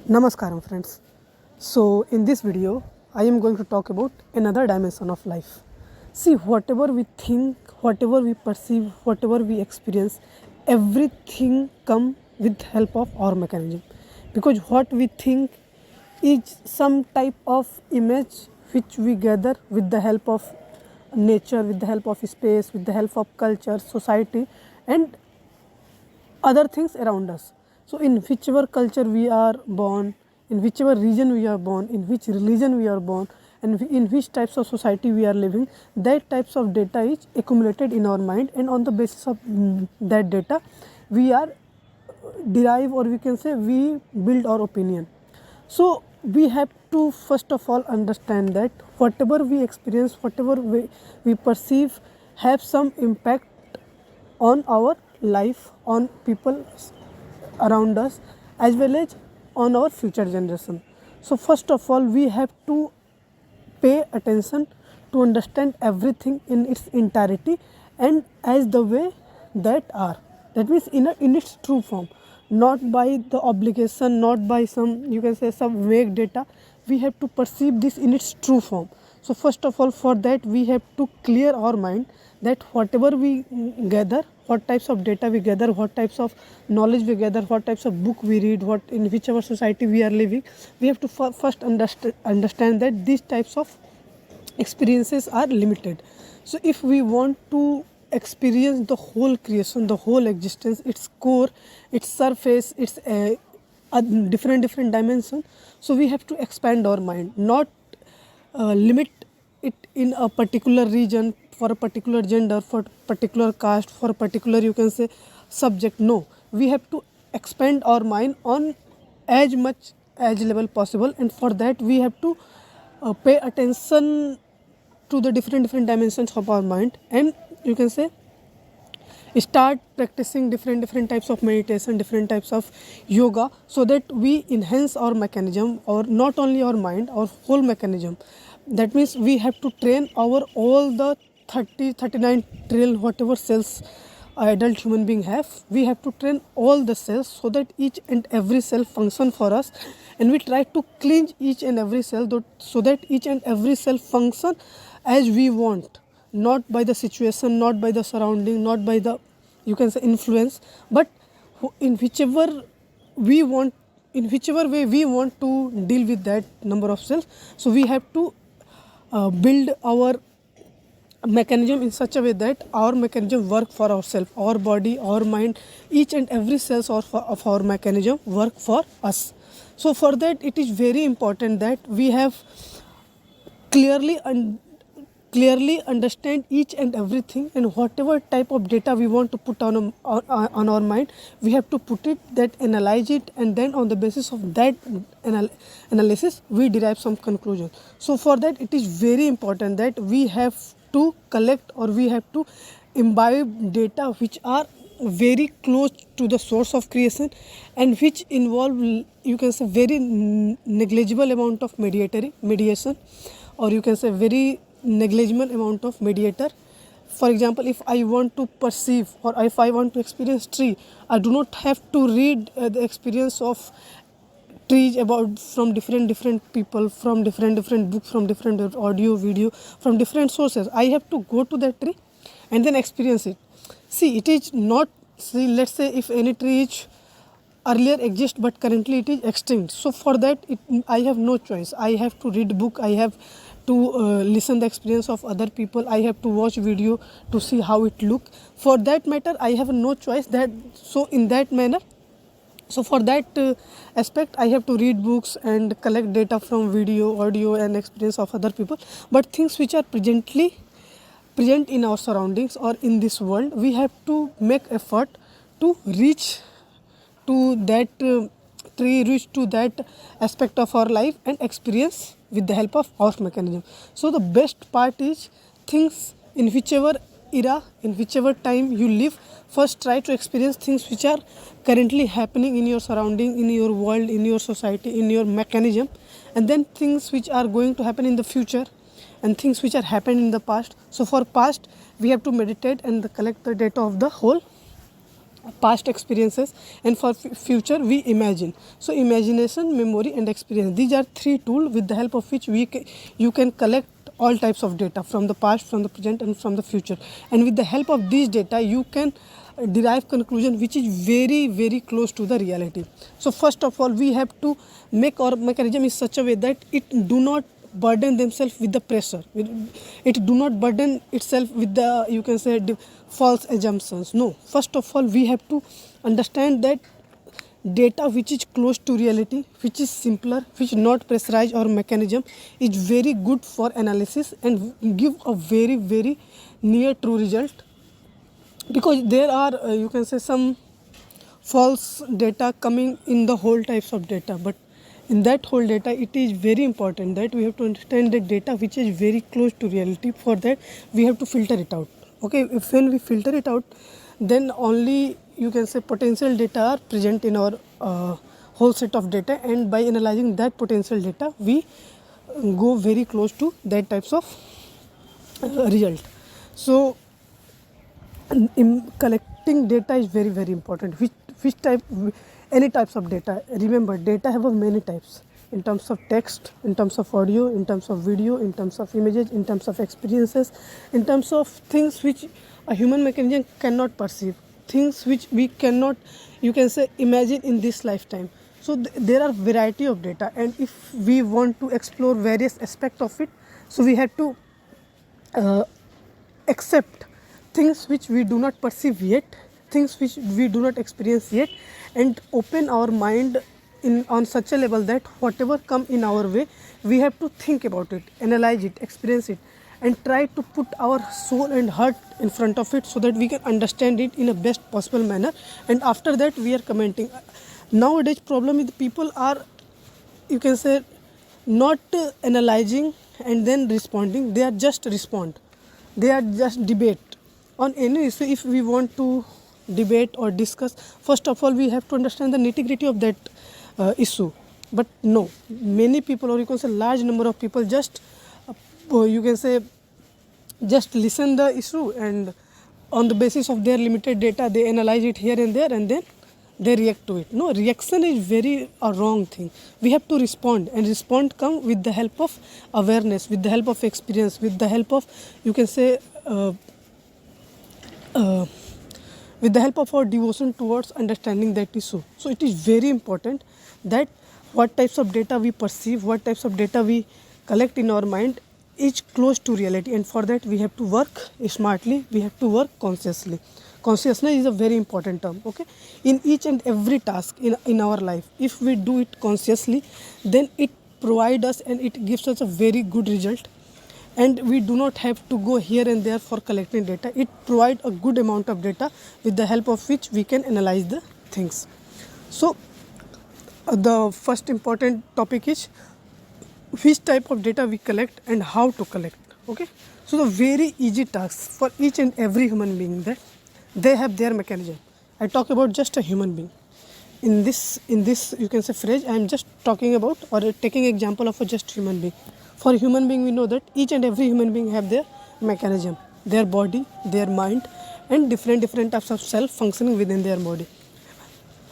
Namaskaram friends. So in this video I am going to talk about another dimension of life. See, whatever we think, whatever we perceive, whatever we experience, everything come with help of our mechanism. Because what we think is some type of image which we gather with the help of nature, with the help of space, with the help of culture, society and other things around us. So in whichever culture we are born, in whichever region we are born, in which religion we are born, and in which types of society we are living, that types of data is accumulated in our mind, and on the basis of that data we are derive, or we can say we build our opinion. So we have to first of all understand that whatever we experience, whatever we perceive have some impact on our life, on people around us, as well as on our future generation. So first of all we have to pay attention to understand everything in its entirety and as the way that are, that means in its true form, not by the obligation, not by some, you can say, some vague data. We have to perceive this in its true form. So first of all, for that we have to clear our mind that whatever we gather, what types of data we gather, what types of knowledge we gather, what types of book we read, what in whichever society we are living, we have to first understand that these types of experiences are limited. So if we want to experience the whole creation, the whole existence, its core, its surface, its a different dimension, so we have to expand our mind, not limit it in a particular region, for a particular gender, for particular caste, for a particular, you can say, subject. No, we have to expand our mind on as much as level possible, and for that we have to pay attention to the different dimensions of our mind, and you can say start practicing different types of meditation, different types of yoga, so that we enhance our mechanism, or not only our mind, our whole mechanism. That means we have to train our all the 39 trillion whatever cells adult human being have. We have to train all the cells so that each and every cell function for us, and we try to cleanse each and every cell so that each and every cell function as we want, not by the situation, not by the surrounding, not by the, you can say, influence, but in whichever we want, in whichever way we want to deal with that number of cells. So we have to build our mechanism in such a way that our mechanism work for ourselves, our body, our mind, each and every cells of our mechanism work for us. So for that it is very important that we have clearly understand each and everything, and whatever type of data we want to put on our mind, we have to put it, that analyze it, and then on the basis of that analysis we derive some conclusion. So for that it is very important that we have to collect, or we have to imbibe data which are very close to the source of creation, and which involve, you can say, very negligible amount of mediation, or you can say very negligible amount of mediator. For example, if I want to perceive, or if I want to experience tree, I do not have to read the experience of trees about from different people, from different books, from different audio, video, from different sources. I have to go to that tree and then experience it. See, it is not, see, let's say if any tree is earlier exist but currently it is extinct, so for that I have no choice. I have to read book, I have to listen the experience of other people, I have to watch video to see how it look. For that matter I have no choice, that so in that manner, so for that aspect I have to read books and collect data from video, audio and experience of other people. But things which are present in our surroundings or in this world, we have to make effort to reach to that tree, reach to that aspect of our life and experience with the help of our mechanism. So the best part is, things in whichever era, in whichever time you live, first try to experience things which are currently happening in your surrounding, in your world, in your society, in your mechanism, and then things which are going to happen in the future, and things which are happened in the past. So for past we have to meditate and collect the data of the whole past experiences, and for future we imagine. So imagination, memory and experience, these are three tools with the help of which you can collect all types of data from the past, from the present and from the future. And with the help of these data you can derive conclusion which is very very close to the reality. So first of all, we have to make our mechanism in such a way that it do not burden themselves with the pressure. It do not burden itself with the, you can say, false assumptions. No, first of all we have to understand that data which is close to reality, which is simpler, which is not pressurized or mechanism, is very good for analysis and give a very very near true result. Because there are you can say some false data coming in the whole types of data, but in that whole data it is very important that we have to understand the data which is very close to reality. For that we have to filter it out. Okay, if when we filter it out, then only, you can say, potential data are present in our whole set of data, and by analyzing that potential data we go very close to that types of result. So in collecting data is very very important. Which type, any types of data. Remember, data have many types, in terms of text, in terms of audio, in terms of video, in terms of images, in terms of experiences, in terms of things which a human mechanism cannot perceive, things which we cannot, you can say, imagine in this lifetime. So there are variety of data, and if we want to explore various aspects of it, so we have to accept things which we do not perceive yet, things which we do not experience yet, and open our mind in on such a level that whatever come in our way, we have to think about it, analyze it, experience it, and try to put our soul and heart in front of it so that we can understand it in a best possible manner. And after that we are commenting. Nowadays problem is people are, you can say, not analyzing and then responding. They are just respond, they are just debate on any issue. If we want to debate or discuss, first of all we have to understand the nitty-gritty of that issue. But no, many people, or you can say large number of people, just you can say just listen the issue, and on the basis of their limited data they analyze it here and there, and then they react to it. No, reaction is very a wrong thing. We have to respond, and respond come with the help of awareness, with the help of experience, with the help of, you can say, with the help of our devotion towards understanding that issue. So it is very important that what types of data we perceive, what types of data we collect in our mind is close to reality, and for that we have to work smartly, we have to work consciously. Consciousness is a very important term. Okay, in each and every task in our life, if we do it consciously, then it provides us and it gives us a very good result, and we do not have to go here and there for collecting data. It provides a good amount of data with the help of which we can analyze the things. So the first important topic is which type of data we collect and how to collect. Okay, so the very easy task for each and every human being, that they have their mechanism. I talk about just a human being. In this you can say phrase, I am just talking about or taking example of a just human being. For human being, we know that each and every human being have their mechanism, their body, their mind, and different types of self functioning within their body.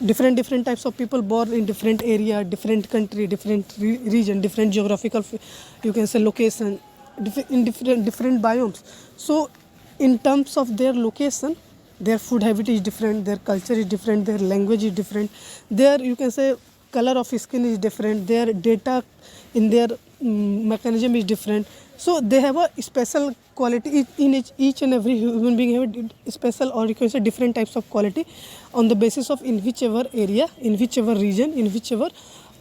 Different types of people born in different area, different country, different region, different geographical, you can say, location, in different biomes. So in terms of their location, their food habit is different, their culture is different, their language is different, their, you can say, color of skin is different, their data in their mechanism is different. So they have a special quality in each and every human being have a special, or you can say, different types of quality on the basis of in whichever area, in whichever region, in whichever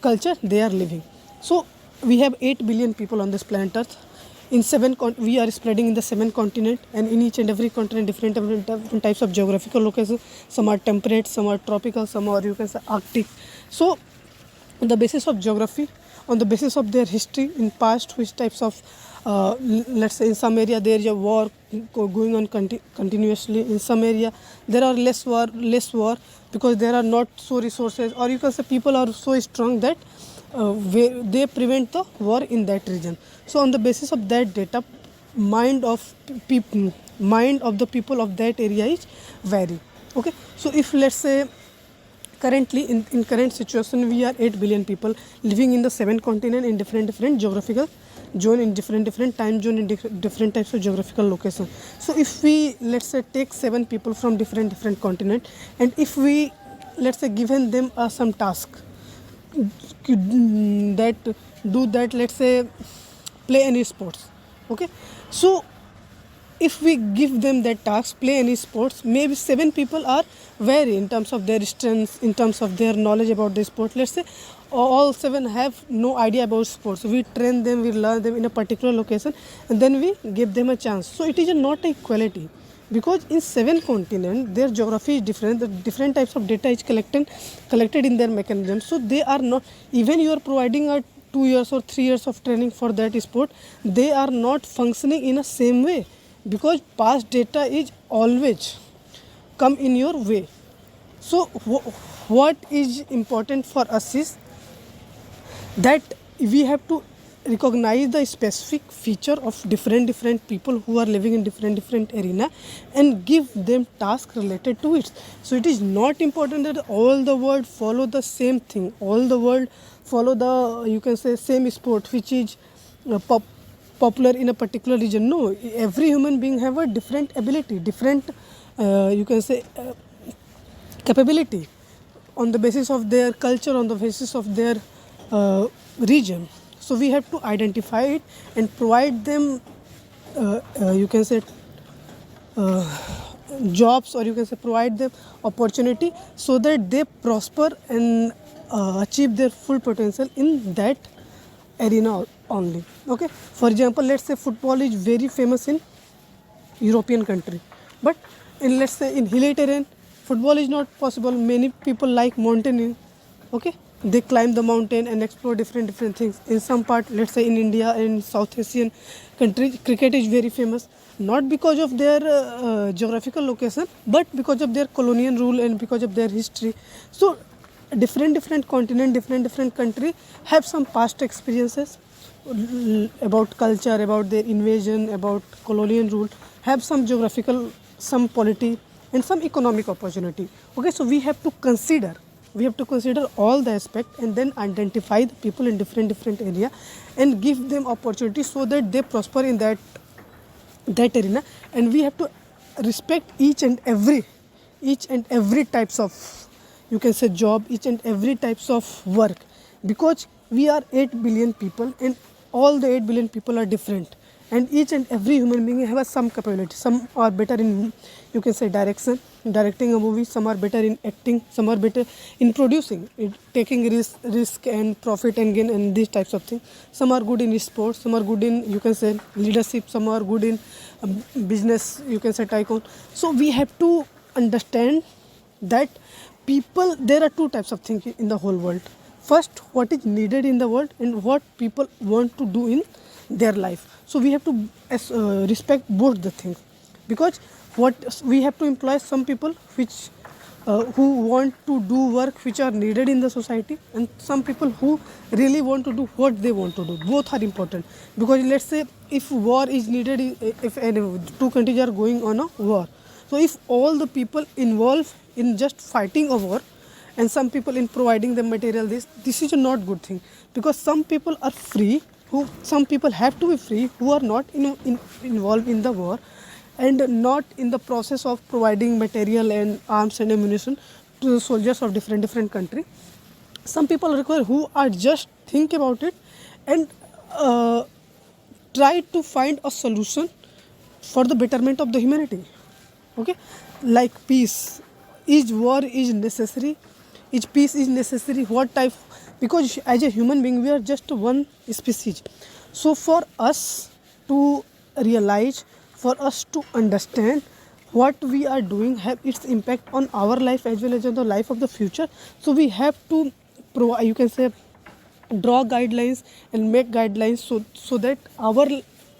culture they are living. So we have 8 billion people on this planet Earth. In we are spreading in the 7 continent, and in each and every continent different types of geographical locations. Some are temperate, some are tropical, some are, you can say, arctic. So on the basis of geography, on the basis of their history in past, which types of let's say in some area there is a war going on continuously, in some area there are less war because there are not so resources, or you can say people are so strong that they prevent the war in that region. So on the basis of that data, mind of the people of that area is vary. Okay, so if let's say currently in current situation we are 8 billion people living in the 7 continent in different geographical zone, in different time zone, in different types of geographical location. So if we let's say take 7 people from different continent, and if we let's say given them some task that do that, let's say play any sports. Okay, so if we give them that task, play any sports, maybe 7 people are vary in terms of their strengths, in terms of their knowledge about the sport. Let's say all 7 have no idea about sports, we train them, we learn them in a particular location, and then we give them a chance. So it is not a equality, because in 7 continents their geography is different, the different types of data is collected in their mechanism. So they are not, even you are providing a 2 years or 3 years of training for that sport, they are not functioning in a same way, because past data is always come in your way. So what is important for us is that we have to recognize the specific feature of different people who are living in different arena, and give them task related to it. So it is not important that all the world follow the same thing, all the world follow the, you can say, same sport which is popular in a particular region. No, every human being have a different ability, different you can say capability, on the basis of their culture, on the basis of their region. So we have to identify it and provide them you can say jobs, or you can say provide them opportunity, so that they prosper and achieve their full potential in that arena only. Okay, for example, let's say football is very famous in European country, but in let's say in hilly terrain football is not possible. Many people like mountaineering. Okay, they climb the mountain and explore different things. In some part, let's say in India and South Asian countries, cricket is very famous, not because of their geographical location, but because of their colonial rule and because of their history. So different continent, different country have some past experiences about culture, about their invasion, about colonial rule, have some geographical, some polity, and some economic opportunity. Okay, so we have to consider all the aspect, and then identify the people in different area and give them opportunity, so that they prosper in that arena. And we have to respect each and every types of, you can say, job, each and every types of work, because we are 8 billion people, and all the 8 billion people are different, and each and every human being have some capability. Some are better in, you can say, directing a movie, some are better in acting, some are better in producing, taking risk and profit and gain and these types of things. Some are good in sports, some are good in, you can say, leadership, some are good in business, you can say, tycoon. So we have to understand that people, there are 2 types of things in the whole world. First, what is needed in the world, and what people want to do in their life. So we have to respect both the things, because what we have to employ some people which who want to do work which are needed in the society, and some people who really want to do what they want to do. Both are important, because let's say if war is needed, if 2 countries are going on a war, so if all the people involved in just fighting a war, and some people in providing the material, this is a not good thing, because some people are free, some people have to be free, who are not involved in the war, and not in the process of providing material and arms and ammunition to the soldiers of different country. Some people require who are just think about it and try to find a solution for the betterment of the humanity. Okay, like peace. Is war is necessary? Is peace is necessary? What type? Because as a human being, we are just one species. So for us to realize, for us to understand what we are doing have its impact on our life as well as on the life of the future. So we have to provide, you can say, draw guidelines and make guidelines, so that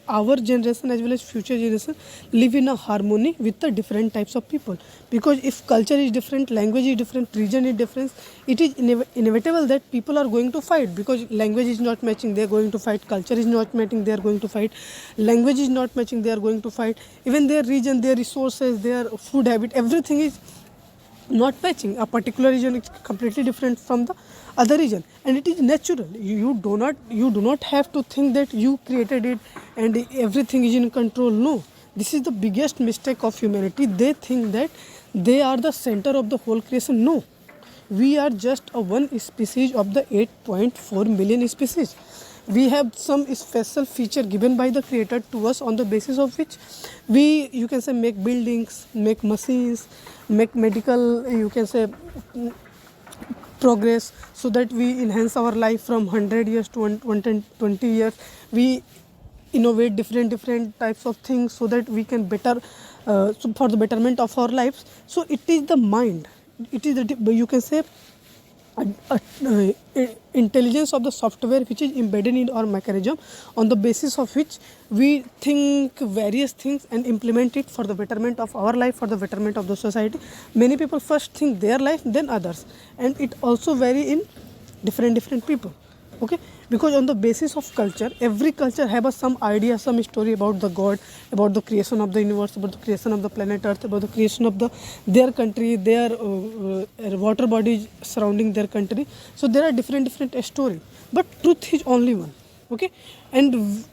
our generation as well as future generation live in a harmony with the different types of people. Because if culture is different, language is different, region is different, it is inevitable that people are going to fight, because language is not matching, they are going to fight. Culture is not matching, they are going to fight. Language is not matching, they are going to fight. Even their region, their resources, their food habit, everything is not matching. A particular region is completely different from the other region, and it is natural. You do not have to think that you created it and everything is in control. No, this is the biggest mistake of humanity. They think that they are the center of the whole creation. No, we are just a one species of the 8.4 million species. We have some special feature given by the creator to us, on the basis of which we, you can say, make buildings, make machines, make medical, you can say, progress, so that we enhance our life from 100 years to 120 years. We innovate different types of things so that we can better, so for the betterment of our lives. So it is the mind, it is the, you can say, intelligence of the software which is embedded in our mechanism, on the basis of which we think various things and implement it for the betterment of our life, for the betterment of the society. Many people first think their life, then others, and it also vary in different people. Okay, because on the basis of culture, every culture have a some idea, some story about the god, about the creation of the universe, about the creation of the planet earth, about the creation of the their country, their water bodies surrounding their country. So there are different story, but truth is only one. Okay, and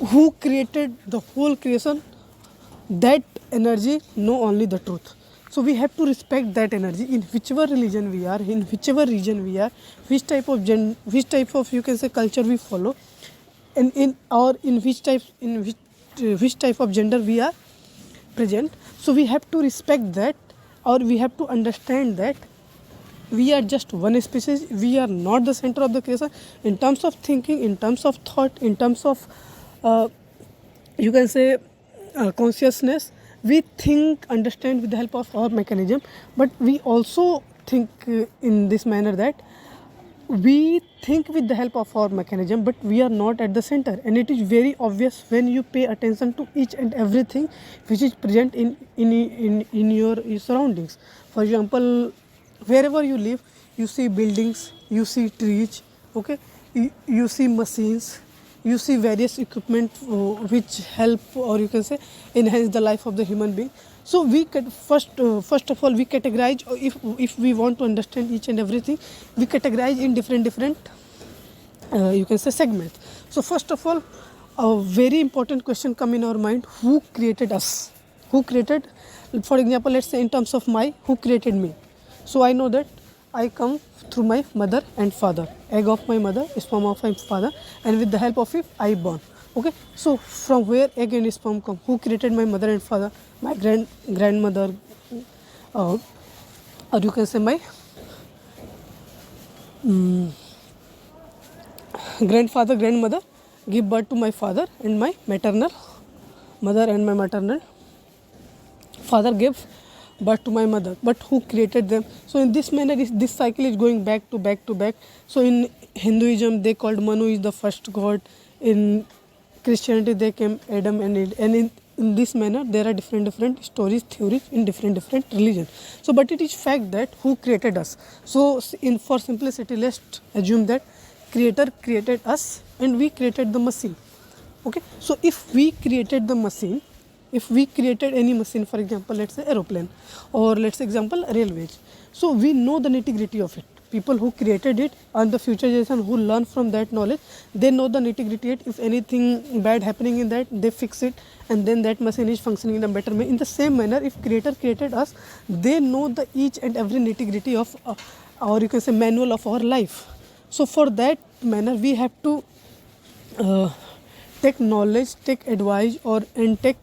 who created the whole creation, that energy know only the truth. So we have to respect that energy in whichever religion we are, in whichever region we are, which type of which type of, you can say, culture we follow, and in or in which type, in which type of gender we are present. So we have to respect that, or we have to understand that we are just one species. We are not the center of the creation in terms of thinking, in terms of thought, in terms of you can say consciousness. We think, understand with the help of our mechanism, but we also think in this manner that we think with the help of our mechanism, but we are not at the center. And it is very obvious when you pay attention to each and everything which is present in your surroundings. For example, wherever you live, you see buildings, you see trees, okay, you see machines, you see various equipment which help, or you can say, enhance the life of the human being. So we could first of all we categorize, if we want to understand each and everything, we categorize in different you can say segments. So first of all, a very important question come in our mind: who created us? Who created, for example, let's say in terms of who created me? So I know that I come through my mother and father, egg of my mother, sperm of my father, and with the help of it I born. Okay, so from where egg and sperm come? Who created my mother and father? My grandmother, or you can say my grandfather, grandmother give birth to my father, and my maternal mother and my maternal father gave birth to my mother. But who created them? So in this manner, this cycle is going back to back. So in Hinduism, they called Manu is the first god. In Christianity, they came Adam and Eve. And in this manner, there are different stories, theories in different religions. So, but it is fact that who created us. So, for simplicity, let's assume that creator created us and we created the machine. Okay, so if we created the machine, if we created any machine, for example, let's say aeroplane, or let's say example railways, so we know the nitty-gritty of it. People who created it and the future generation who learn from that knowledge, they know the nitty-gritty. If anything bad happening in that, they fix it, and then that machine is functioning in a better way. In the same manner, if creator created us, they know the each and every nitty-gritty of or you can say manual of our life. So for that manner, we have to take knowledge, take advice, and take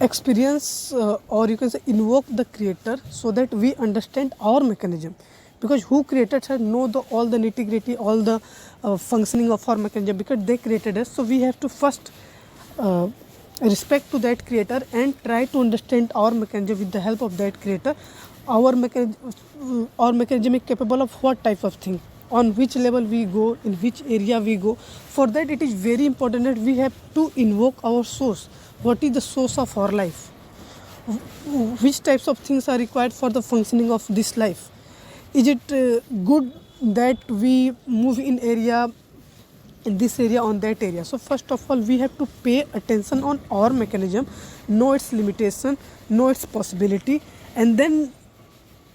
experience, or you can say invoke the creator, so that we understand our mechanism. Because who created us know all the nitty gritty, all the functioning of our mechanism, because they created us. So we have to first respect to that creator and try to understand our mechanism with the help of that creator. Our mechanism is capable of what type of thing, on which level we go, in which area we go. For that, it is very important that we have to invoke our source. What is the source of our life? Which types of things are required for the functioning of this life? Is it good that we move in area in this area, on that area. So first of all, we have to pay attention on our mechanism, know its limitation, know its possibility, and then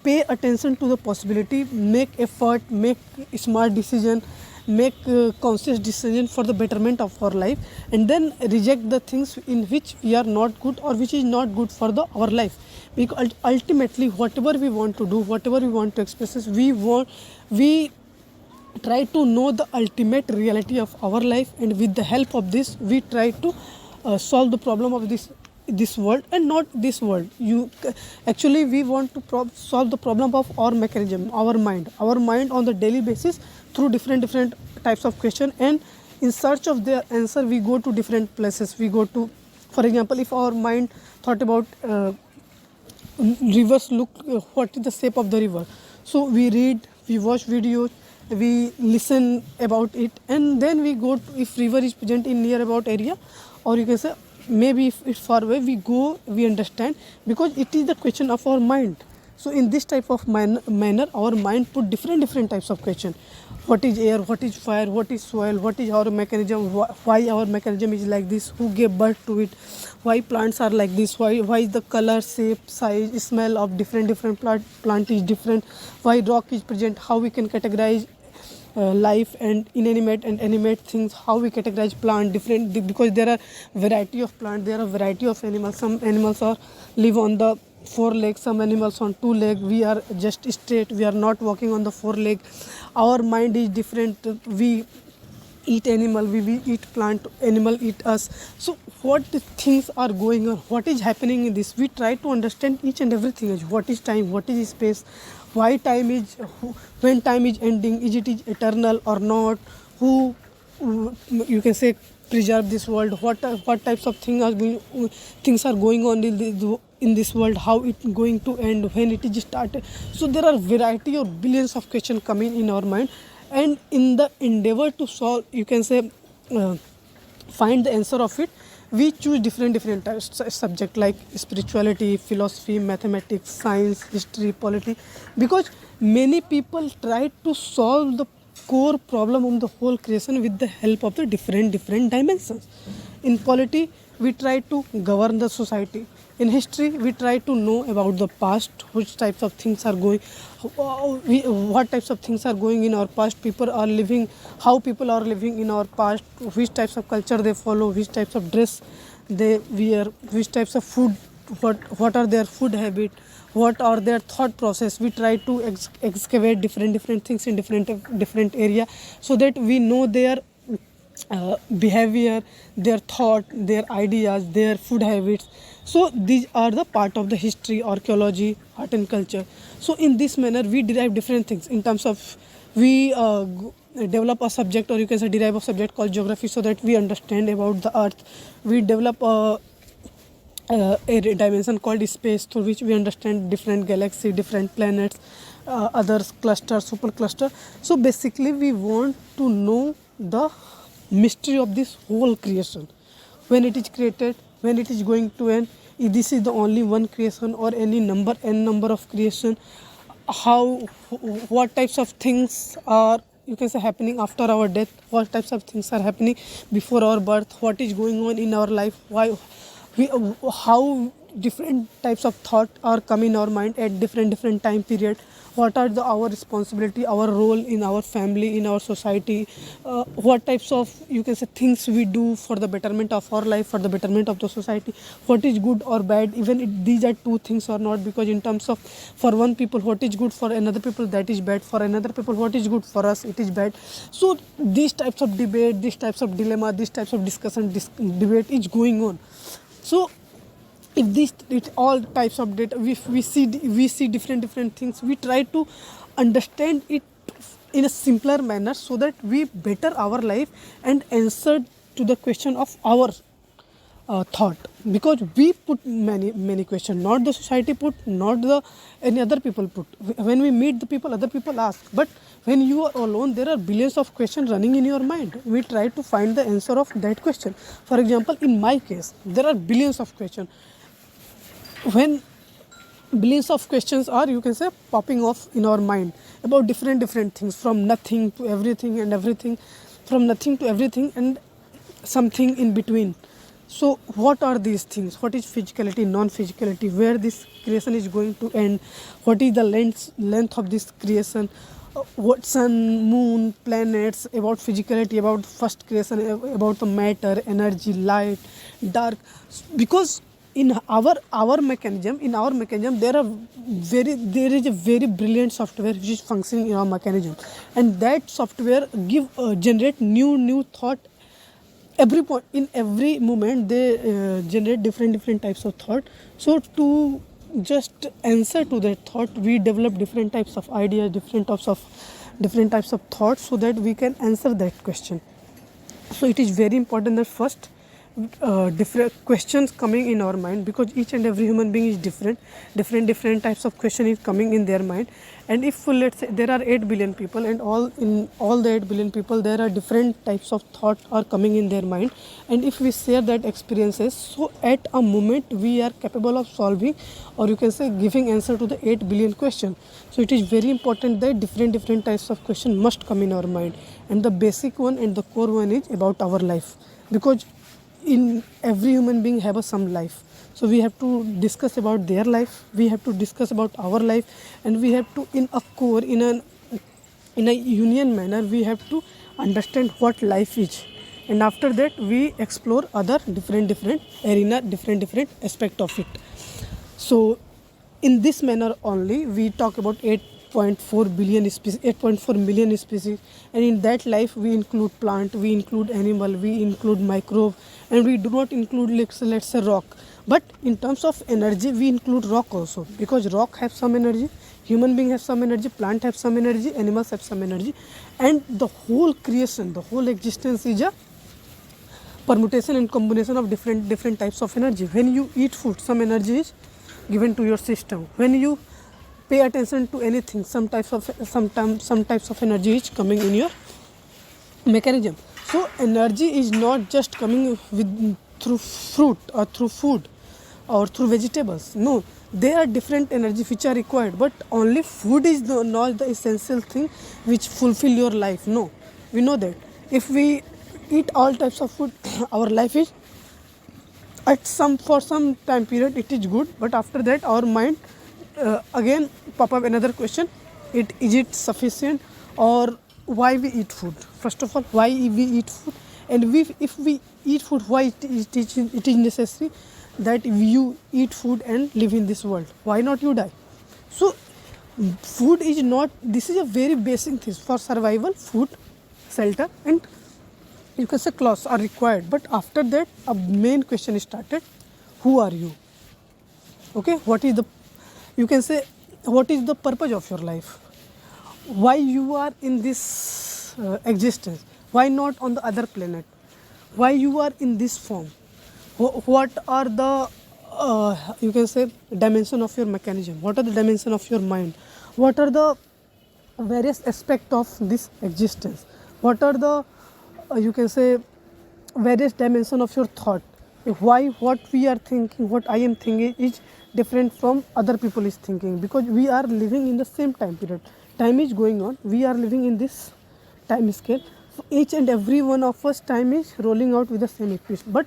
pay attention to the possibility, make effort, make smart decision, make conscious decision for the betterment of our life, and then reject the things in which we are not good or which is not good for the our life. Because ultimately, whatever we want to do, whatever we want to express, we try to know the ultimate reality of our life, and with the help of this we try to solve the problem of this world and not this world. Actually we want to solve the problem of our mechanism, our mind on the daily basis through different types of question, and in search of their answer we go to different places. We go to, for example, if our mind thought about rivers, look what is the shape of the river, so we read, we watch videos, we listen about it, and then we go to, if river is present in near about area, or you can say maybe if it's far away, we go, we understand, because it is the question of our mind. So in this type of manner our mind put different types of question. What is air, what is fire, what is soil, what is our mechanism, why our mechanism is like this, who gave birth to it, why plants are like this, why is the color, shape, size, smell of different plant is different, why rock is present, how we can categorize life and inanimate and animate things, how we categorize plant different, because there are variety of plant, there are variety of animals. Some animals are live on the four legs, some animals on two legs, we are just straight, we are not walking on the four leg. Our mind is different, we eat animal, we eat plant, animal eat us. So what things are going on, what is happening in this, we try to understand each and everything. What is time, what is space, why time is, when time is ending, is it is eternal or not, who you can say preserve this world, what types of things are going on in this world, how it going to end, when it is started. So there are variety of billions of questions coming in our mind, and in the endeavor to solve, you can say find the answer of it, we choose different subject like spirituality, philosophy, mathematics, science, history, politics, because many people try to solve the core problem of the whole creation with the help of the different dimensions. In polity we try to govern the society. In history we try to know about the past, which types of things are going, what types of things are going in our past, people are living, how people are living in our past, which types of culture they follow, which types of dress they wear, which types of food, what are their food habit, what are their thought process. We try to excavate different things in different area, so that we know their behavior, their thought, their ideas, their food habits. So these are the part of the history, archaeology, art and culture. So in this manner we derive different things in terms of, we develop a subject, or you can say derive a subject called geography, so that we understand about the earth. We develop a dimension called space, through which we understand different galaxy, different planets, others cluster, super cluster. So basically we want to know the mystery of this whole creation, when it is created, when it is going to end, if this is the only one creation or any number of creation, how, what types of things are, you can say, happening after our death, what types of things are happening before our birth, what is going on in our life, why we, how different types of thought are coming in our mind at different time period, what are our responsibility, our role in our family, in our society, what types of, you can say, things we do for the betterment of our life, for the betterment of the society, what is good or bad, even if these are two things or not, because in terms of, for one people what is good, for another people that is bad, for another people what is good for us it is bad. So these types of debate, these types of dilemma, these types of discussion, debate is going on. So if all types of data, we see different things, we try to understand it in a simpler manner, so that we better our life and answer to the question of our thought. Because we put many questions, not the society put, not the any other people put. When we meet the people, other people ask, but when you are alone, there are billions of questions running in your mind. We try to find the answer of that question. For example, in my case, there are billions of questions. When billions of questions are, you can say, popping off in our mind about different things, from nothing to everything and everything. from nothing to everything and something in between. So what are these things? What is physicality, non-physicality? Where this creation is going to end? What is the length of this creation? What sun, moon, planets, about physicality, about first creation, about the matter, energy, light, dark. Because in our mechanism there is a very brilliant software which is functioning in our mechanism, and that software generate new thought every point. In every moment they generate different types of thought. So to just answer to that thought, we develop different types of ideas, different types of thoughts, so that we can answer that question. So it is very important that first different questions coming in our mind, because each and every human being is different types of question is coming in their mind. And if let's say there are 8 billion people, and all the 8 billion people there are different types of thought are coming in their mind, and if we share that experiences, so at a moment we are capable of solving, or you can say giving answer to the 8 billion question. So it is very important that different types of question must come in our mind, and the basic one and the core one is about our life, because in every human being have a some life. So we have to discuss about their life, we have to discuss about our life, and we have to in a core, in a union manner, we have to understand what life is. And after that we explore other different arena, different aspect of it. So in this manner only we talk about 8.4 billion species, 8.4 million species, and in that life we include plant, we include animal, we include microbe, and we do not include let's say rock. But in terms of energy we include rock also, because rock have some energy, human being have some energy, plant have some energy, animals have some energy, and the whole creation, the whole existence is a permutation and combination of different types of energy. When you eat food, some energy is given to your system. When you pay attention to anything, some types of energy is coming in your mechanism. So energy is not just coming through fruit or through food or through vegetables. No, there are different energy which are required, but only food is not the essential thing which fulfill your life. No, we know that if we eat all types of food our life is for some time period it is good, but after that our mind again pop up another question: is it sufficient, or why we eat food? First of all, why we eat food, and if we eat food, why it is necessary that you eat food and live in this world? Why not you die? So food is not, this is a very basic thing for survival. Food, shelter, and you can say clothes are required. But after that a main question is started: who are you? Okay, what is the, you can say, what is the purpose of your life? Why you are in this existence? Why not on the other planet? Why you are in this form? What are the you can say dimension of your mechanism? What are the dimension of your mind? What are the various aspects of this existence? What are the you can say various dimension of your thought? Why what we are thinking, what I am thinking is different from other people is thinking, because we are living in the same time period. Time is going on, we are living in this time scale. So each and every one of us time is rolling out with the same pace, but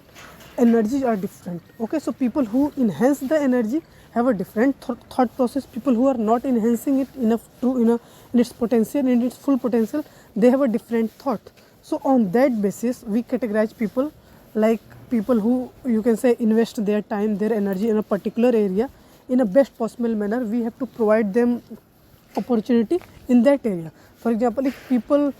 energies are different. Okay, so people who enhance the energy have a different thought process. People who are not enhancing it enough to in its potential, in its full potential, they have a different thought. So on that basis we categorize people like people who, you can say, invest their time, their energy in a particular area in a best possible manner. We have to provide them opportunity in that area. For example, if people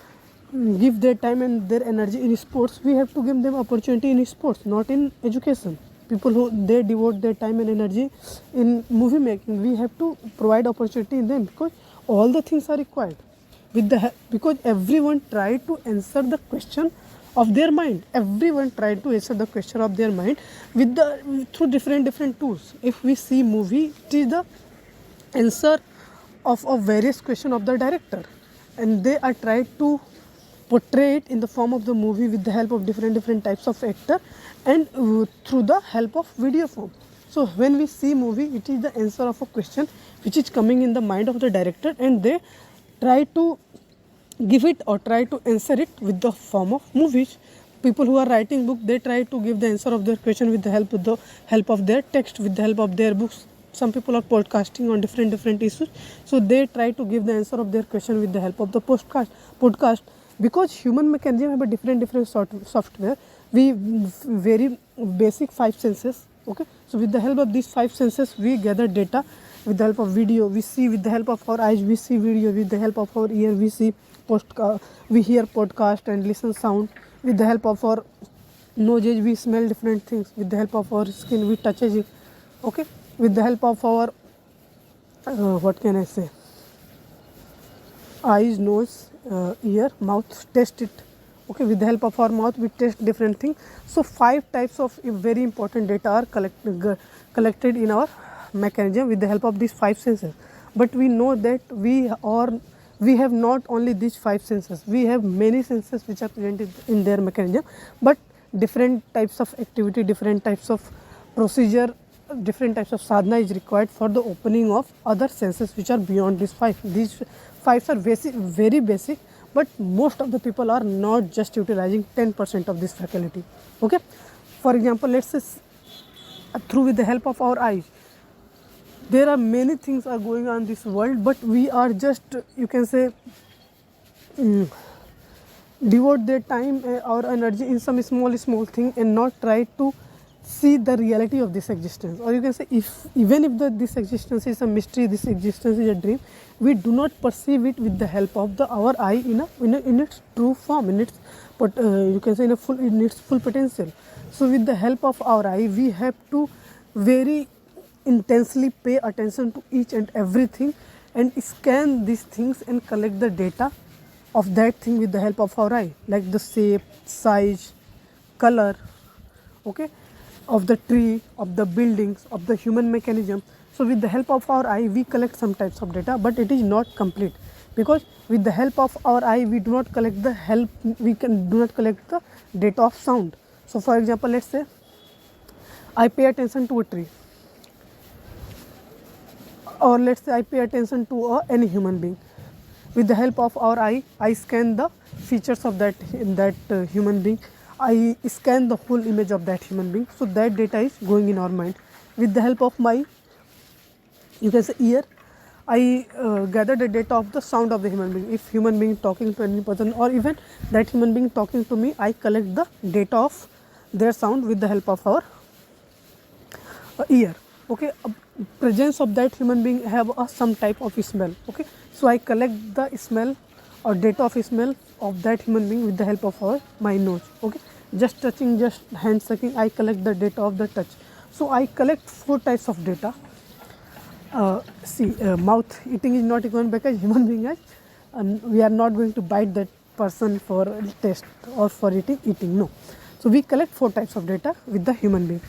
give their time and their energy in sports, we have to give them opportunity in sports, not in education. People who they devote their time and energy in movie making, we have to provide opportunity in them, because all the things are required with the because everyone tried to answer the question of their mind. Everyone tried to answer the question of their mind with the through different tools. If we see movie, it is the answer of a various question of the director, and they are tried to portray it in the form of the movie with the help of different types of actor, and through the help of video form. So when we see movie, it is the answer of a question which is coming in the mind of the director, and they try to give it or try to answer it with the form of movies. People who are writing book, they try to give the answer of their question with the help of their text, with the help of their books. Some people are podcasting on different issues, so they try to give the answer of their question with the help of the podcast. Because human mechanism have a different sort of software. We very basic five senses. Okay, so with the help of these five senses, we gather data. With the help of video, we see. With the help of our eyes, we see video. With the help of our ear, we see we hear podcast and listen sound. With the help of our noses, we smell different things. With the help of our skin, we touch it. Okay, with the help of our what can I say, eyes, nose, ear, mouth, taste it. Okay, with the help of our mouth, we taste different things. So 5 types of very important data are collected in our mechanism with the help of these 5 senses. But we know that we have not only these 5 senses, we have many senses which are present in their mechanism, but different types of activity, different types of procedure, different types of sadhana is required for the opening of other senses which are beyond these 5. These 5 are very basic, but most of the people are not just utilizing 10% of this faculty. Okay, for example, let's say through with the help of our eyes, there are many things are going on in this world, but we are just, you can say, devote their time or energy in some small thing and not try to see the reality of this existence. Or you can say, even if this existence is a mystery, this existence is a dream, we do not perceive it with the help of our eye in its true form, in its you can say in its full potential. So with the help of our eye, we have to very intensely pay attention to each and everything and scan these things and collect the data of that thing with the help of our eye, like the shape, size, color, okay, of the tree, of the buildings, of the human mechanism. So with the help of our eye, we collect some types of data, but it is not complete, because with the help of our eye, we do not collect the data of sound. So for example, let's say I pay attention to a tree, or let's say I pay attention to any human being. With the help of our eye, I scan the features of that human being. I scan the whole image of that human being. So that data is going in our mind. With the help of my, you can say, ear, I gather the data of the sound of the human being. If human being talking to any person, or even that human being talking to me, I collect the data of their sound with the help of our ear. Okay, presence of that human being have some type of smell. Okay, so I collect the smell or data of smell of that human being with the help of my nose. Okay, just touching, just hand sucking, I collect the data of the touch. So I collect 4 types of data. Mouth eating is not equal because human being has, and we are not going to bite that person for taste or for eating. No. So we collect 4 types of data with the human being.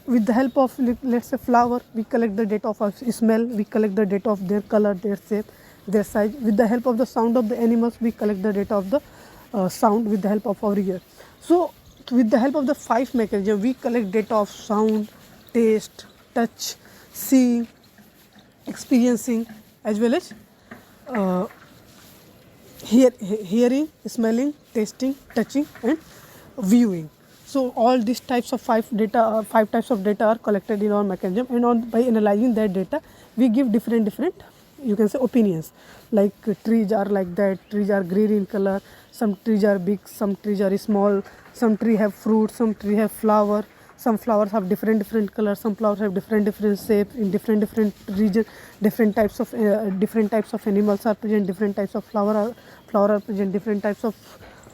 With the help of, let's say, flower, we collect the data of smell, we collect the data of their color, their shape, their size. With the help of the sound of the animals, we collect the data of the sound with the help of our ear. So with the help of the 5 mechanism, we collect data of sound, taste, touch, seeing, experiencing, as well as hearing, smelling, tasting, touching, and viewing. So all these types of 5 types of data are collected in our mechanism, and by analyzing that data, we give different, you can say, opinions. Like trees are like that, trees are green in color, some trees are big, some trees are small, some trees have fruit, some trees have flower, some flowers have different colors, some flowers have different shapes in different regions, different types of animals are present, different types of flower are present, different types of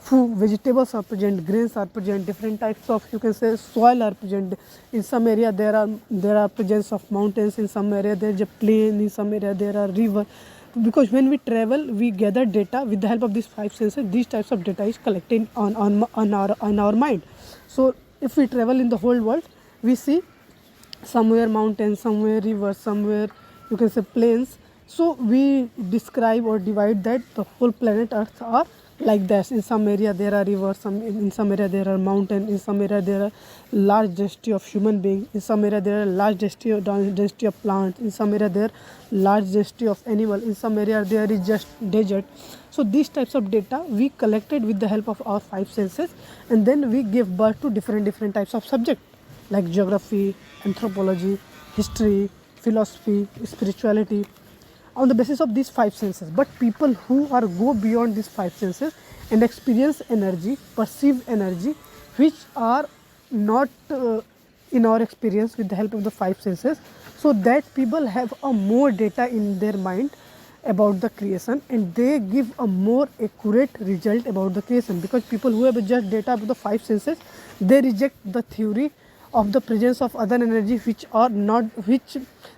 food, vegetables are present, grains are present, different types of, you can say, soil are present. In some area there are presence of mountains, in some area there is a plain, in some area there are river. Because when we travel, we gather data with the help of these 5 senses. These types of data is collected on our mind. So if we travel in the whole world, we see somewhere mountains, somewhere rivers, somewhere, you can say, plains. So we describe or divide that the whole planet Earth are like this. In some area there are rivers, in some area there are mountain, in some area there are large density of human being, in some area there are large density of plants, in some area there are large density of animal, in some area there is just desert. So these types of data we collected with the help of our five senses, and then we give birth to different types of subject like geography, anthropology, history, philosophy, spirituality, on the basis of these five senses. But people who are go beyond these five senses and experience energy, perceive energy, which are not in our experience with the help of the five senses, so that people have a more data in their mind about the creation, and they give a more accurate result about the creation. Because people who have just data about the five senses, they reject the theory of the presence of other energy which are not, which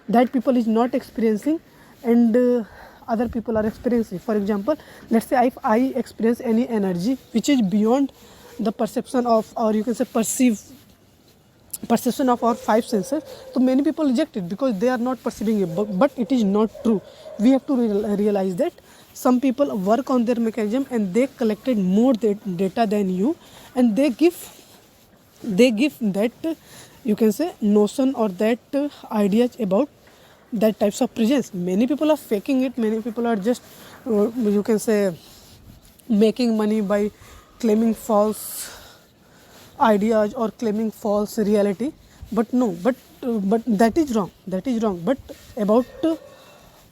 that people is not experiencing, and other people are experiencing. For example, let's say if I experience any energy which is beyond the perception of, or you can say perception of our five senses, so many people reject it because they are not perceiving it. But it is not true. We have to realize that some people work on their mechanism and they collected more data than you, and they give that you can say notion or that ideas about that types of presence. Many people are faking it. Many people are just you can say making money by claiming false ideas or claiming false reality. But no, but that is wrong. That is wrong. But about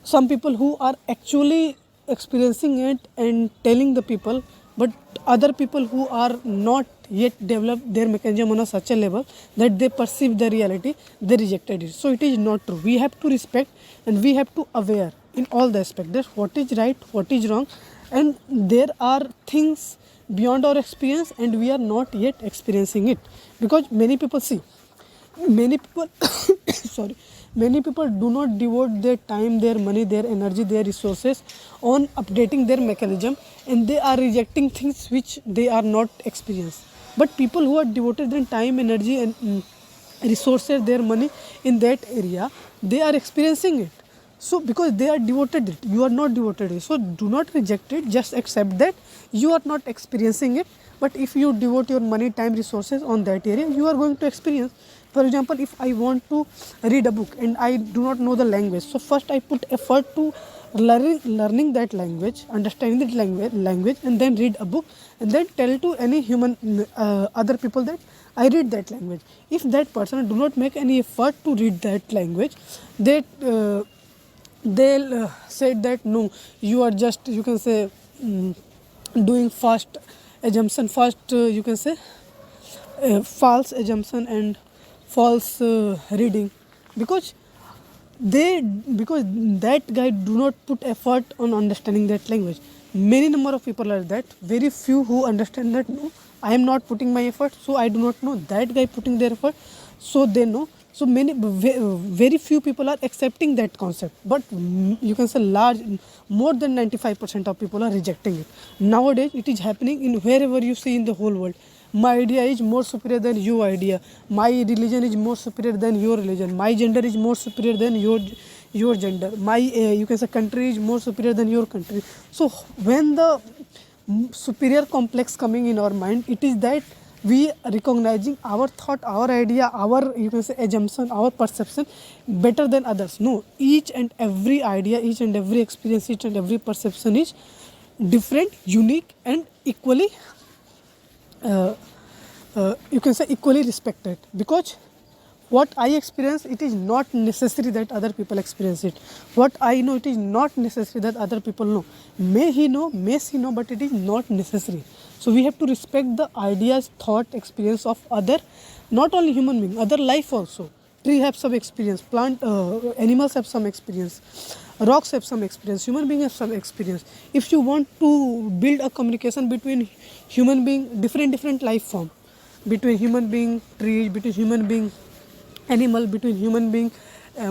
some people who are actually experiencing it and telling the people, but other people who are not yet developed their mechanism on a such a level that they perceive the reality, they rejected it. So it is not true. We have to respect and we have to aware in all the aspects that what is right, what is wrong, and there are things beyond our experience and we are not yet experiencing it. Because many people see, many people sorry, many people do not devote their time, their money, their energy, their resources on updating their mechanism, and they are rejecting things which they are not experienced. But people who are devoted their time, energy and resources, their money in that area, they are experiencing it. So because they are devoted it, you are not devoted it. So do not reject it, just accept that you are not experiencing it. But if you devote your money, time, resources on that area, you are going to experience. For example, if I want to read a book and I do not know the language, so first I put effort to learning that language, understanding that language, and then read a book, and then tell to any human other people that I read that language. If that person do not make any effort to read that language, they they'll said that no, you are just, you can say, doing fast assumption, you can say false assumption and false reading, because because that guy do not put effort on understanding that language. Many number of people are that, very few who understand that no, I am not putting my effort, so I do not know. That guy putting their effort, so they know. So many, very few people are accepting that concept, but you can say large, more than 95% of people are rejecting it. Nowadays it is happening in wherever you see in the whole world. My idea is more superior than your idea, my religion is more superior than your religion, my gender is more superior than your gender, my you can say country is more superior than your country. So when the superior complex coming in our mind, it is that we recognizing our thought, our idea, our, you can say, assumption, our perception better than others. No, each and every idea, each and every experience, each and every perception is different, unique, and equally you can say equally respected. Because what I experience, it is not necessary that other people experience it. What I know, it is not necessary that other people know. May he know, may she know, but it is not necessary. So we have to respect the ideas, thought, experience of other, not only human being, other life also. Tree have some experience, plant, animals have some experience, rocks have some experience, human being have some experience. If you want to build a communication between human being, different life form, between human being, trees, between human being, animal, between human being,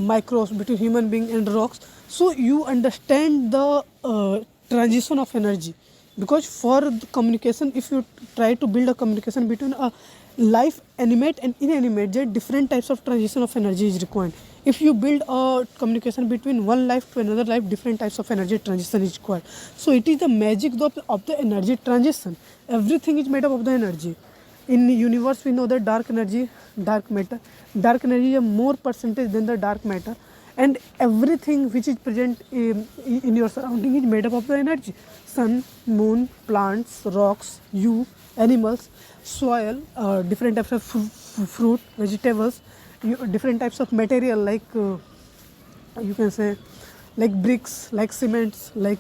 microbes, between human being and rocks, so you understand the transition of energy. Because for the communication, if you try to build a communication between a life, animate and inanimate, there are different types of transition of energy is required. If you build a communication between one life to another life, different types of energy transition is required. So it is the magic of the energy transition. Everything is made up of the energy. In the universe we know that dark energy, dark matter, dark energy is a more percentage than the dark matter, and everything which is present in your surrounding is made up of the energy. Sun, moon, plants, rocks, you, animals, soil, different types of fruit, vegetables, different types of material like you can say like bricks, like cements, like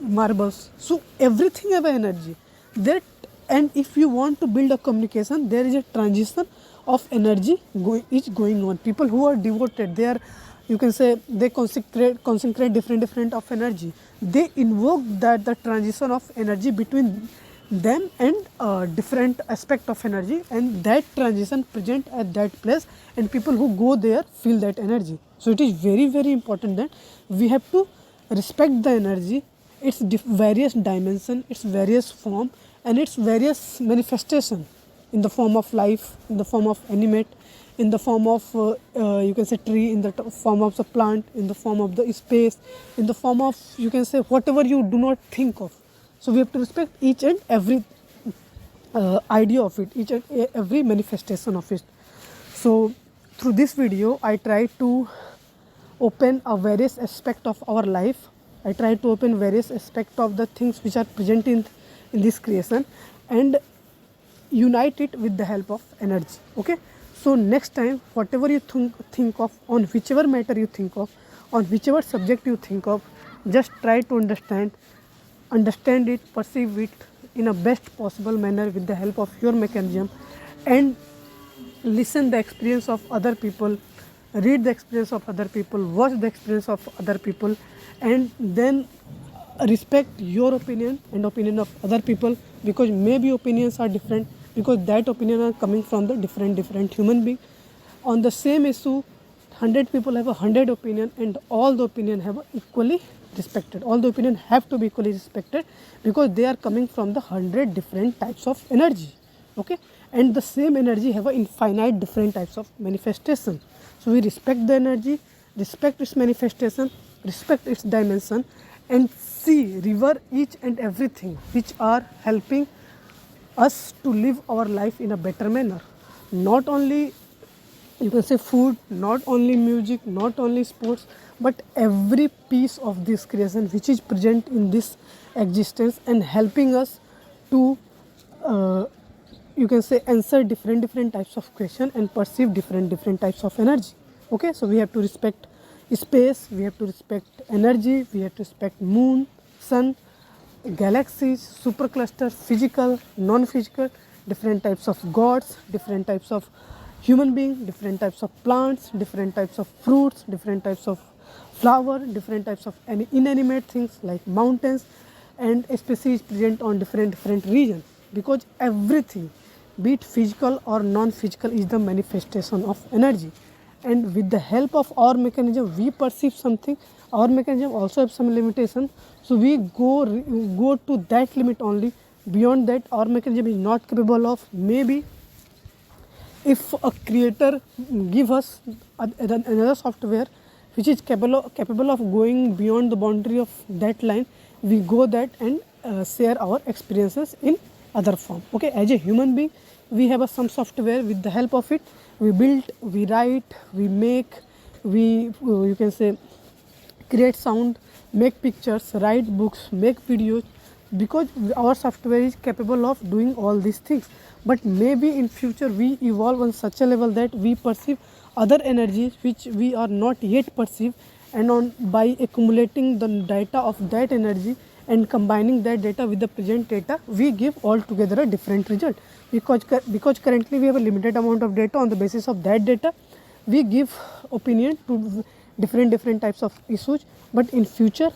marbles. So everything have energy. That, and if you want to build a communication, there is a transition of energy is going on. People who are devoted, they are, you can say, they concentrate different of energy. They invoke that the transition of energy between them and different aspect of energy, and that transition present at that place, and people who go there feel that energy. So it is very important that we have to respect the energy, its various dimension, its various form, and its various manifestation, in the form of life, in the form of animate, in the form of you can say tree, in the form of the plant, in the form of the space, in the form of, you can say, whatever you do not think of. So we have to respect each and every idea of it, each and every manifestation of it. So through this video I try to open a various aspect of our life. I try to open various aspect of the things which are present in this creation, and unite it with the help of energy. Okay, so next time whatever you think of, on whichever matter you think of, on whichever subject you think of, just try to understand it, perceive it in a best possible manner with the help of your mechanism, and listen the experience of other people, read the experience of other people, watch the experience of other people, and then respect your opinion and opinion of other people, because maybe opinions are different, because that opinion are coming from the different human being. On the same issue, 100 people have 100 opinion, and all the opinion have equally respected. All the opinion have to be equally respected, because they are coming from the 100 different types of energy. Okay, and the same energy have a infinite different types of manifestation. So we respect the energy, respect its manifestation, respect its dimension, and see, revere each and everything which are helping us to live our life in a better manner. Not only, you can say, food, not only music, not only sports, but every piece of this creation which is present in this existence and helping us to you can say answer different types of question and perceive different types of energy. Okay, so we have to respect space, we have to respect energy, we have to respect moon, sun, galaxies, supercluster, physical, non-physical, different types of gods, different types of human being, different types of plants, different types of fruits, different types of flower, different types of inanimate things like mountains, and species present on different regions, because everything, be it physical or non-physical, is the manifestation of energy. And with the help of our mechanism we perceive something. Our mechanism also have some limitation, so we go to that limit only. Beyond that our mechanism is not capable of. Maybe if a creator give us another software which is capable of going beyond the boundary of that line, we go that and share our experiences in other form. Okay, as a human being we have some software. With the help of it we build, we write, we make, we you can say create sound, make pictures, write books, make videos, because our software is capable of doing all these things. But maybe in future we evolve on such a level that we perceive other energies which we are not yet perceive, and by accumulating the data of that energy and combining that data with the present data, we give altogether a different result. Because currently we have a limited amount of data. On the basis of that data we give opinion to different types of issues, but in future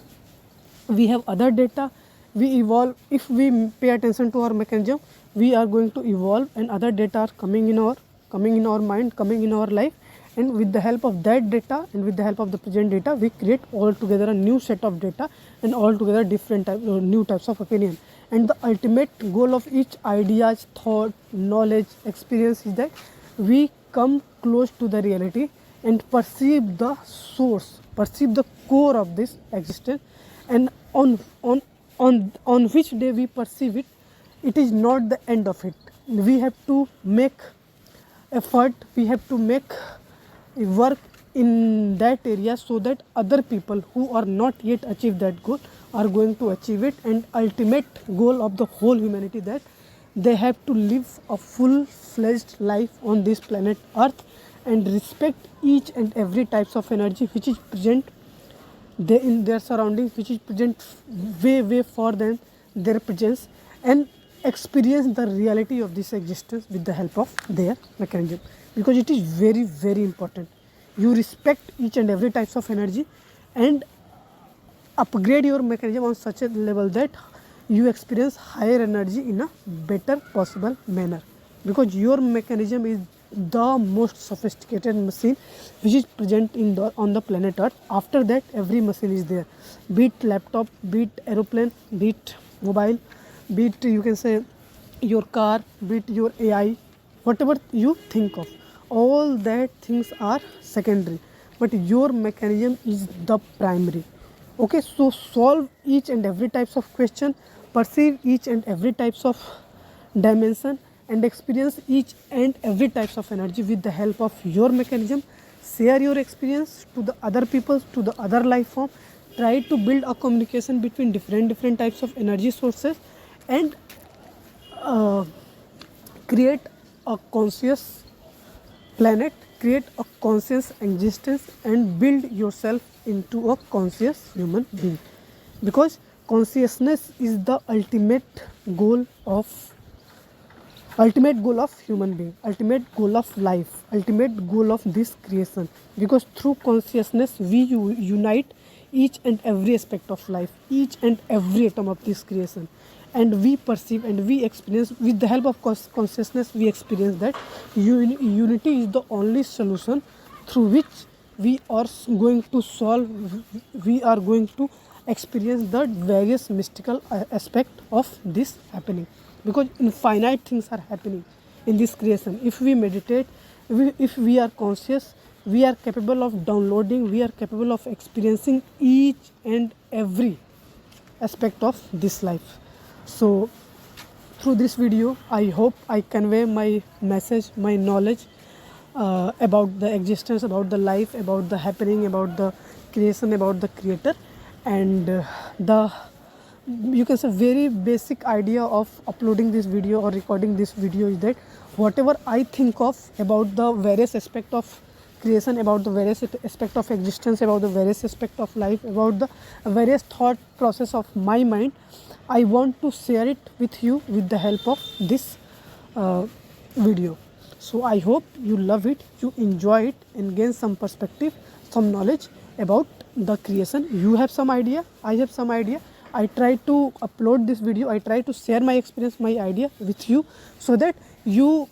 we have other data, we evolve. If we pay attention to our mechanism, we are going to evolve, and other data are coming in our mind, coming in our life, and with the help of that data and with the help of the present data we create altogether a new set of data and altogether different new types of opinion. and the ultimate goal of each ideas, thought, knowledge, experience is that we come close to the reality and perceive the source, perceive the core of this existence, and on which day we perceive it, it is not the end of it. We have to make effort, we have to make work in that area so that other people who are not yet achieved that goal are going to achieve it, and ultimate goal of the whole humanity that they have to live a full-fledged life on this planet earth and respect each and every types of energy which is present in their surroundings, which is present way for them, their presence, and experience the reality of this existence with the help of their mechanism, because it is very important. You respect each and every types of energy and upgrade your mechanism on such a level that you experience higher energy in a better possible manner, because your mechanism is the most sophisticated machine which is present on the planet earth. After that, every machine is there, be it laptop, be it aeroplane, be it mobile, be it you can say your car, be it your AI, whatever you think of, all that things are secondary, but your mechanism is the primary. Okay, so solve each and every types of question, perceive each and every types of dimension, and experience each and every types of energy with the help of your mechanism. Share your experience to the other people, to the other life form. Try to build a communication between different types of energy sources, and create a conscious planet, create a conscious existence, and build yourself into a conscious human being, because consciousness is the ultimate goal of human being, ultimate goal of life, ultimate goal of this creation, because through consciousness we unite each and every aspect of life, each and every atom of this creation, and we perceive and we experience with the help of consciousness. We experience that unity is the only solution through which we are going to solve, we are going to experience the various mystical aspect of this happening, because infinite things are happening in this creation. If we meditate, if we are conscious, we are capable of downloading, we are capable of experiencing each and every aspect of this life. So through this video, I hope I convey my message, my knowledge about the existence, about the life, about the happening, about the creation, about the creator, and the you can say very basic idea of uploading this video or recording this video is that whatever I think of about the various aspect of creation, about the various aspect of existence, about the various aspect of life, about the various thought process of my mind, I want to share it with you with the help of this video. So I hope you love it, you enjoy it, and gain some perspective, some knowledge about the creation. You have some idea, I have some idea. I try to upload this video, I try to share my experience, my idea with you, so that you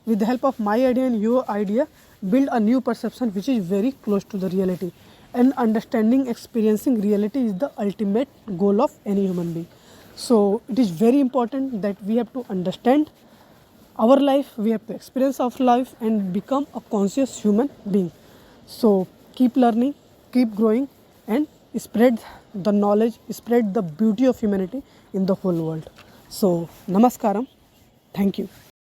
with the help of my idea and your idea build a new perception which is very close to the reality. And understanding, experiencing reality is the ultimate goal of any human being. So it is very important that we have to understand our life, we have to experience our life and become a conscious human being. So keep learning, keep growing, and spread the knowledge, spread the beauty of humanity in the whole world. So namaskaram, thank you.